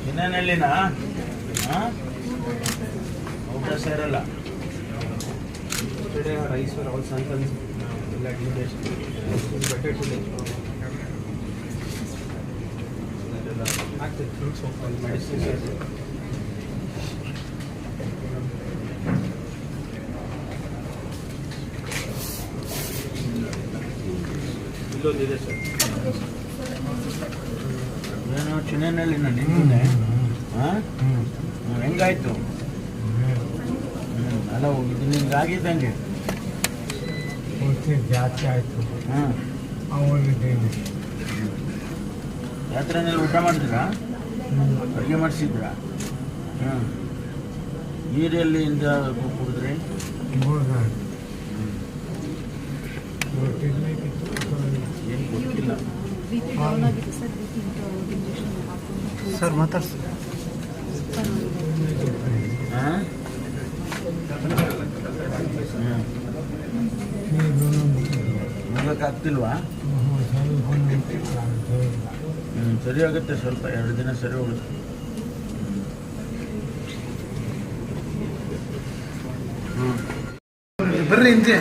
ಚಿನ್ನನಹಳ್ಳಿನಾ? ಊಟ ಸೇರಲ್ಲ. Rice all ಸನ್ಸನ್ಸ್ ಎಲ್ಲ ಬೆಟರ್ ಟುಡೇ ಆಗ್ತದೆ. ಫ್ರೂಟ್ಸ್ ಮೆಡಿಸಿನ್ಸ್ ಇಲ್ಲೊಂದಿದೆ ಸರ್. ಏನೋ ಚಿನ್ನನಹಳ್ಳಿನ ನಿಂತಿದೆ. ಹಾಂ, ಹೆಂಗಾಯ್ತು? ಅಲ್ಲ, ಇದು ನಿಮ್ಗೆ ಆಗಿದ್ದಂಗೆ ಜಾಸ್ತಿ ಆಯಿತು. ಹಾಂ, ಯಾತ್ರೆನಲ್ಲಿ ಊಟ ಮಾಡಿದ್ರಾ? ಅಡುಗೆ ಮಾಡಿಸಿದ್ರಾ? ಹಾಂ, ನೀರೆಲ್ಲಿಂದ ಕುಡಿದ್ರಿ? ಏನು ಗೊತ್ತಿಲ್ಲ ಸರ್. ಮಾತಾಡ್ಸಿ. ಹಾಂ, ಹೋಗೋಕ್ಕಾಗ್ತಿಲ್ವಾ? ಸರಿ ಆಗುತ್ತೆ, ಸ್ವಲ್ಪ 2 ದಿನ ಸರಿ ಹೋಗುತ್ತೆ. ಬರ್ರಿ ಇಂತೆ.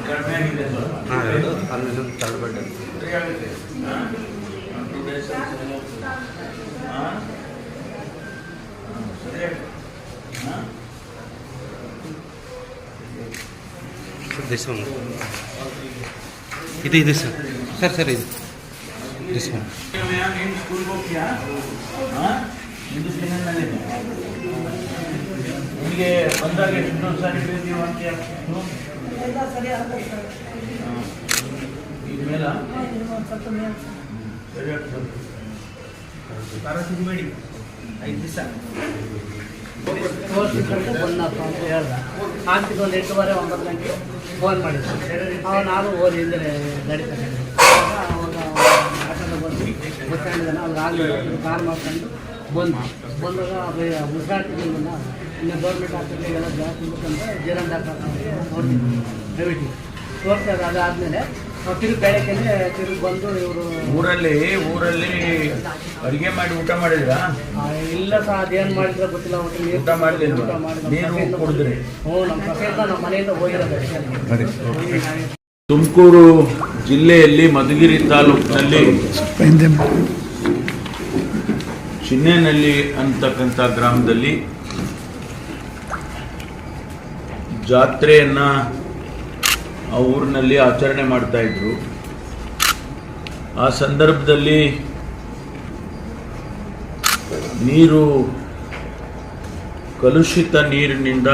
ಕಡಿಮೆ ಆಗಿದೆ ಸರ್. ಹಾಂ, ಅಲ್ಲಿ ತಳ್ಬೇಡ. ದಿಸ್ ಒನ್ ಇದು ಸರ್. ಸರ್ ಇದು ದಿಸ್ ಒನ್. ನೀನು ಸ್ಕೂಲ್ಗೆ ಹೋಗ್ತೀಯಾ? ಹಾಂ, ಇದು ಚಿನ್ನನಹಳ್ಳಿ. ನಿಮಗೆ ಬಂದಾಗ ಎಷ್ಟು ಸಾರಿ ಬೇಕೀವ ಅಂತ ಇದ್ಮೇಲೆ ಸರಿ ಆಗ್ತದೆ. ಮಾಡಿ 5 ದಿವಸ ಬಂದಪ್ಪ ಅಂತ ಹೇಳ್ದ. ಆಗ್ತಿದ್ದು ಒಂದು 8:30 9 ಗಂಟೆಗೆ ಫೋನ್ ಮಾಡಿದ್ರು. ನಾನು ಓದಿ ಹಿಂದೆ ಗಾಡಿ ತಗೊಂಡು ಅವಾಗ ಆಟೋದ ಬಂದು ಬಸ್ ಸ್ಟ್ಯಾಂಡಿದ್ದಾನೆ. ಅವ್ರು ಆಗಲಿಲ್ಲ, ಕಾರ್ ಮಾಡ್ಕೊಂಡು ಬಂದಾಗ ಉಸಿರಾಡ್ತಿದ್ದಿಲ್ಲ. ಇನ್ನು ಗೌರ್ಮೆಂಟ್ ಹಾಸ್ಪಿಟ್ಲಿಗೆಲ್ಲ ಜಾಸ್ತಿ ಅಂತ ಜೀರನ್ ಡಾಕ್ಟರ್ ನೋಡ್ತಿದ್ವಿ ದಯವಿಟ್ಟು ತೋರಿಸ್ತಾರೆ. ಅದಾದಮೇಲೆ ತಿರುಗಿ ಬೆಳಗ್ಗೆನೆ ತಿರುಗಿ ಬಂದು ಇವರು ಊರಲ್ಲಿ ಅಡುಗೆ ಮಾಡಿ ಊಟ ಮಾಡಿದ್ರಾ? ಇಲ್ಲ ಸರ್, ಅದೇನು ಮಾಡಿದ್ರೆ ಗೊತ್ತಿಲ್ಲ. ಒಟ್ಟು ಊಟ ಮಾಡಲಿಲ್ಲ, ನೀರು ಕುಡಿದ್ರಿ? ಹ್ಞೂ, ನಮ್ಮ ಕಸೆಯಿಂದ ನಮ್ಮ ಮನೆಯಿಂದ ಹೋಗಿರೋದು. ತುಮಕೂರು ಜಿಲ್ಲೆಯಲ್ಲಿ ಮಧುಗಿರಿ ತಾಲೂಕಿನಲ್ಲಿ ಚಿನ್ನನಹಳ್ಳಿ ಅಂತಕ್ಕಂಥ ಗ್ರಾಮದಲ್ಲಿ ಜಾತ್ರೆಯನ್ನು ಆ ಊರಿನಲ್ಲಿ ಆಚರಣೆ ಮಾಡ್ತಾ ಇದ್ರು. ಆ ಸಂದರ್ಭದಲ್ಲಿ ನೀರು ಕಲುಷಿತ ನೀರಿನಿಂದ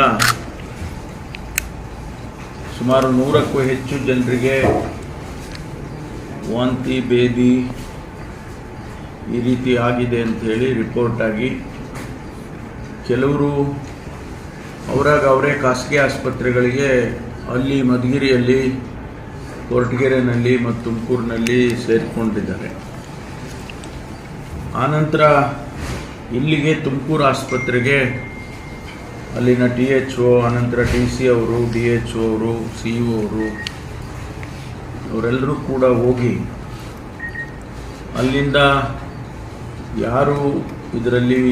ಸುಮಾರು 100ಕ್ಕೂ ಹೆಚ್ಚು ಜನರಿಗೆ ವಾಂತಿ ಭೇದಿ ಈ ರೀತಿ ಆಗಿದೆ ಅಂತ ಹೇಳಿ ರಿಪೋರ್ಟ್ ಆಗಿ ಕೆಲವರು ಅವರೇ ಖಾಸಗಿ ಆಸ್ಪತ್ರೆಗಳಿಗೆ ಅಲ್ಲಿ ಮಧುಗಿರಿಯಲ್ಲಿ, ಕೊರಟಗೆರೆನಲ್ಲಿ ಮತ್ತು ತುಮಕೂರಿನಲ್ಲಿ ಸೇರಿಕೊಂಡಿದ್ದಾರೆ. ಆನಂತರ ಇಲ್ಲಿಗೆ ತುಮಕೂರು ಆಸ್ಪತ್ರೆಗೆ ಅಲ್ಲಿನ THO, ಅನಂತರ TC ಅವರು, DHO ಅವರು, CO ಅವರು ಅವರೆಲ್ಲರೂ ಕೂಡ ಹೋಗಿ ಅಲ್ಲಿಂದ ಯಾರು ಇದರಲ್ಲಿ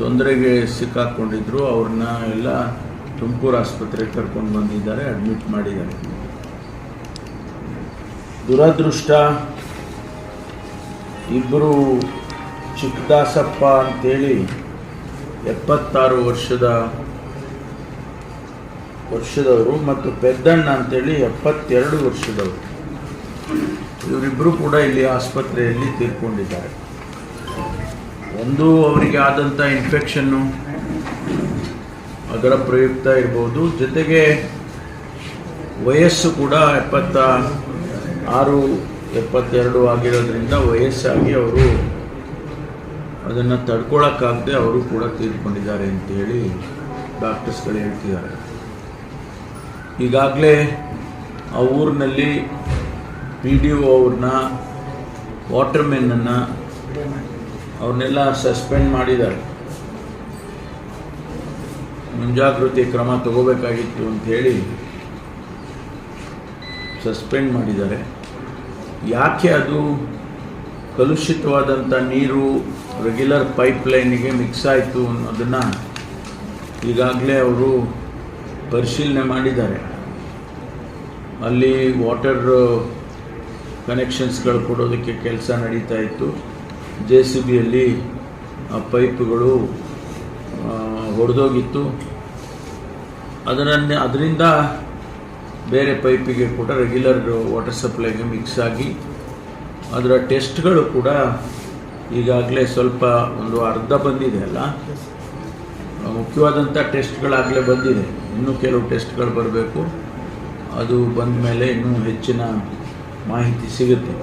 ತೊಂದರೆಗೆ ಸಿಕ್ಕಾಕೊಂಡಿದ್ರು ಅವ್ರನ್ನ ಎಲ್ಲ ತುಮಕೂರು ಆಸ್ಪತ್ರೆಗೆ ಕರ್ಕೊಂಡು ಬಂದಿದ್ದಾರೆ, ಅಡ್ಮಿಟ್ ಮಾಡಿದ್ದಾರೆ. ದುರದೃಷ್ಟ, ಇಬ್ಬರು ಚಿಕ್ಕದಾಸಪ್ಪ ಅಂತೇಳಿ 76 ವರ್ಷದವರು ಮತ್ತು ಪೆದ್ದಣ್ಣ ಅಂತೇಳಿ 72 ವರ್ಷದವರು. ಇವರಿಬ್ಬರು ಕೂಡ ಇಲ್ಲಿ ಆಸ್ಪತ್ರೆಯಲ್ಲಿ ತೀರ್ಕೊಂಡಿದ್ದಾರೆ. ಒಂದು ಅವರಿಗೆ ಆದಂಥ ಇನ್ಫೆಕ್ಷನ್ನು ಅದರ ಪ್ರಯುಕ್ತ ಇರ್ಬೋದು, ಜೊತೆಗೆ ವಯಸ್ಸು ಕೂಡ 76, 72 ಆಗಿರೋದ್ರಿಂದ ವಯಸ್ಸಾಗಿ ಅವರು ಅದನ್ನು ತಡ್ಕೊಳ್ಳೋಕ್ಕಾಗದೆ ಅವರು ಕೂಡ ತೀರ್ಕೊಂಡಿದ್ದಾರೆ ಅಂತೇಳಿ ಡಾಕ್ಟರ್ಸ್ಗಳು ಹೇಳ್ತಿದ್ದಾರೆ. ಈಗಾಗಲೇ ಆ ಊರಿನಲ್ಲಿ PDO ಅವ್ರನ್ನ, ವಾಟರ್ಮೆನ್ನನ್ನು ಅವ್ರನ್ನೆಲ್ಲ ಸಸ್ಪೆಂಡ್ ಮಾಡಿದ್ದಾರೆ. ಮುಂಜಾಗೃತಿ ಕ್ರಮ ತಗೋಬೇಕಾಗಿತ್ತು ಅಂಥೇಳಿ ಸಸ್ಪೆಂಡ್ ಮಾಡಿದ್ದಾರೆ. ಯಾಕೆ ಅದು ಕಲುಷಿತವಾದಂಥ ನೀರು ರೆಗ್ಯುಲರ್ ಪೈಪ್ಲೈನಿಗೆ ಮಿಕ್ಸ್ ಆಯಿತು ಅನ್ನೋದನ್ನು ಈಗಾಗಲೇ ಅವರು ಪರಿಶೀಲನೆ ಮಾಡಿದ್ದಾರೆ. ಅಲ್ಲಿ ವಾಟರ್ ಕನೆಕ್ಷನ್ಸ್ಗಳು ಕೊಡೋದಕ್ಕೆ ಕೆಲಸ ನಡೀತಾ ಇತ್ತು. JCBಯಲ್ಲಿ ಆ ಪೈಪ್ಗಳು ಹೊಡೆದೋಗಿತ್ತು. ಅದರಿಂದ ಬೇರೆ ಪೈಪಿಗೆ ಕೂಡ ರೆಗ್ಯುಲರ್ ವಾಟರ್ ಸಪ್ಲೈಗೆ ಮಿಕ್ಸ್ ಆಗಿ ಅದರ ಟೆಸ್ಟ್ಗಳು ಕೂಡ ಈಗಾಗಲೇ ಸ್ವಲ್ಪ ಒಂದು ಅರ್ಧ ಬಂದಿದೆ ಅಲ್ಲ, ಮುಖ್ಯವಾದಂಥ ಟೆಸ್ಟ್ಗಳಾಗಲೇ ಬಂದಿದೆ. ಇನ್ನೂ ಕೆಲವು ಟೆಸ್ಟ್ಗಳು ಬರಬೇಕು. ಅದು ಬಂದ ಮೇಲೆ ಇನ್ನೂ ಹೆಚ್ಚಿನ ಮಾಹಿತಿ ಸಿಗುತ್ತೆ.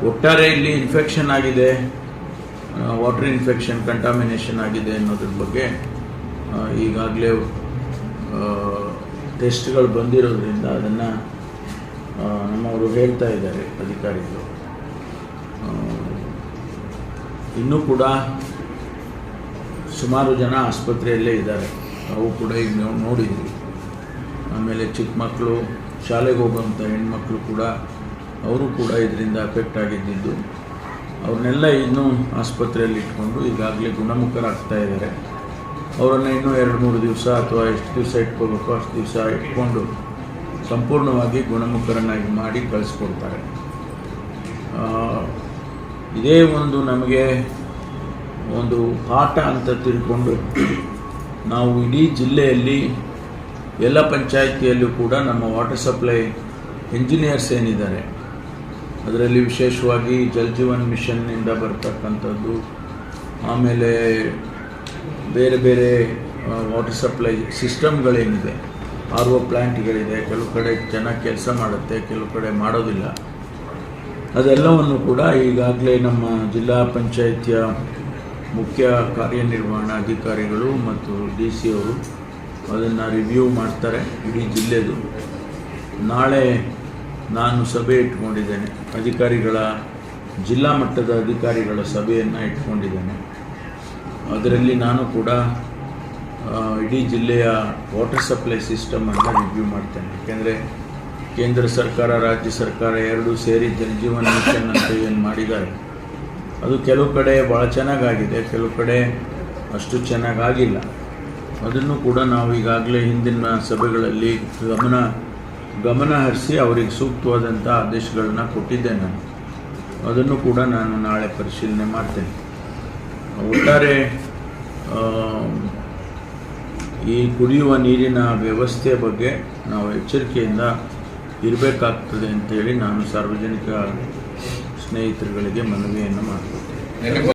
ಒಟ್ಟಾರೆ ಇಲ್ಲಿ ಇನ್ಫೆಕ್ಷನ್ ಆಗಿದೆ, ವಾಟರ್ ಇನ್ಫೆಕ್ಷನ್, ಕಂಟಾಮಿನೇಷನ್ ಆಗಿದೆ ಅನ್ನೋದ್ರ ಬಗ್ಗೆ ಈಗಾಗಲೇ ಟೆಸ್ಟ್ಗಳು ಬಂದಿರೋದ್ರಿಂದ ಅದನ್ನು ನಮ್ಮವರು ಹೇಳ್ತಾ ಇದ್ದಾರೆ ಅಧಿಕಾರಿಗಳು. ಇನ್ನೂ ಕೂಡ ಸುಮಾರು ಜನ ಆಸ್ಪತ್ರೆಯಲ್ಲೇ ಇದ್ದಾರೆ, ಅವು ಕೂಡ ಈಗ ನಾವು ನೋಡಿದ್ವಿ. ಆಮೇಲೆ ಚಿಕ್ಕ ಮಕ್ಕಳು, ಶಾಲೆಗೆ ಹೋಗುವಂಥ ಹೆಣ್ಮಕ್ಳು ಕೂಡ, ಅವರು ಕೂಡ ಇದರಿಂದ ಅಫೆಕ್ಟ್ ಆಗಿದ್ದು, ಅವ್ರನ್ನೆಲ್ಲ ಇನ್ನೂ ಆಸ್ಪತ್ರೆಯಲ್ಲಿ ಇಟ್ಕೊಂಡು ಈಗಾಗಲೇ ಗುಣಮುಖರಾಗ್ತಾ ಇದ್ದಾರೆ. ಅವರನ್ನು ಇನ್ನೂ 2-3 ದಿವಸ ಅಥವಾ ಎಷ್ಟು ದಿವಸ ಇಟ್ಕೋಬೇಕು ಅಷ್ಟು ದಿವಸ ಇಟ್ಕೊಂಡು ಸಂಪೂರ್ಣವಾಗಿ ಗುಣಮುಖರನ್ನಾಗಿ ಮಾಡಿ ಕಳಿಸ್ಕೊಡ್ತಾರೆ. ಇದೇ ಒಂದು ನಮಗೆ ಒಂದು ಪಾಠ ಅಂತ ತಿಳ್ಕೊಂಡು ನಾವು ಇಡೀ ಜಿಲ್ಲೆಯಲ್ಲಿ ಎಲ್ಲ ಪಂಚಾಯಿತಿಯಲ್ಲೂ ಕೂಡ ನಮ್ಮ ವಾಟರ್ ಸಪ್ಲೈ ಇಂಜಿನಿಯರ್ಸ್ ಏನಿದ್ದಾರೆ, ಅದರಲ್ಲಿ ವಿಶೇಷವಾಗಿ ಜಲ್ ಜೀವನ್ ಮಿಷನ್ನಿಂದ ಬರ್ತಕ್ಕಂಥದ್ದು, ಆಮೇಲೆ ಬೇರೆ ಬೇರೆ ವಾಟರ್ ಸಪ್ಲೈ ಸಿಸ್ಟಮ್ಗಳೇನಿದೆ, RO ಪ್ಲ್ಯಾಂಟ್ಗಳಿದೆ, ಕೆಲವು ಕಡೆ ಚೆನ್ನಾಗಿ ಕೆಲಸ ಮಾಡುತ್ತೆ, ಕೆಲವು ಕಡೆ ಮಾಡೋದಿಲ್ಲ. ಅದೆಲ್ಲವನ್ನು ಕೂಡ ಈಗಾಗಲೇ ನಮ್ಮ ಜಿಲ್ಲಾ ಪಂಚಾಯಿತಿಯ ಮುಖ್ಯ ಕಾರ್ಯನಿರ್ವಹಣಾಧಿಕಾರಿಗಳು ಮತ್ತು DC ಅವರು ಅದನ್ನು ರಿವ್ಯೂ ಮಾಡ್ತಾರೆ ಇಡೀ ಜಿಲ್ಲೆದು. ನಾಳೆ ನಾನು ಸಭೆ ಇಟ್ಕೊಂಡಿದ್ದೇನೆ, ಜಿಲ್ಲಾ ಮಟ್ಟದ ಅಧಿಕಾರಿಗಳ ಸಭೆಯನ್ನು ಇಟ್ಕೊಂಡಿದ್ದೇನೆ. ಅದರಲ್ಲಿ ನಾನು ಕೂಡ ಇಡೀ ಜಿಲ್ಲೆಯ ವಾಟರ್ ಸಪ್ಲೈ ಸಿಸ್ಟಮನ್ನು ರಿವ್ಯೂ ಮಾಡ್ತೇನೆ. ಯಾಕೆಂದರೆ ಕೇಂದ್ರ ಸರ್ಕಾರ, ರಾಜ್ಯ ಸರ್ಕಾರ ಎರಡೂ ಸೇರಿ ಜಲ್ ಜೀವನ್ ಮಿಷನ್ ಅಂತ ಏನು ಮಾಡಿದ್ದಾರೆ, ಅದು ಕೆಲವು ಕಡೆ ಭಾಳ ಚೆನ್ನಾಗಾಗಿದೆ, ಕೆಲವು ಕಡೆ ಅಷ್ಟು ಚೆನ್ನಾಗಾಗಿಲ್ಲ. ಅದನ್ನು ಕೂಡ ನಾವು ಈಗಾಗಲೇ ಹಿಂದಿನ ಸಭೆಗಳಲ್ಲಿ ಗಮನ ಹರಿಸಿ ಅವರಿಗೆ ಸೂಕ್ತವಾದಂಥ ಆದೇಶಗಳನ್ನ ಕೊಟ್ಟಿದ್ದೆ ನಾನು. ಅದನ್ನು ಕೂಡ ನಾನು ನಾಳೆ ಪರಿಶೀಲನೆ ಮಾಡ್ತೇನೆ. ಒಟ್ಟಾರೆ ಈ ಕುಡಿಯುವ ನೀರಿನ ವ್ಯವಸ್ಥೆಯ ಬಗ್ಗೆ ನಾವು ಎಚ್ಚರಿಕೆಯಿಂದ ಇರಬೇಕಾಗ್ತದೆ ಅಂತೇಳಿ ನಾನು ಸಾರ್ವಜನಿಕ ಸ್ನೇಹಿತರುಗಳಿಗೆ ಮನವಿಯನ್ನು ಮಾಡ್ತೀನಿ.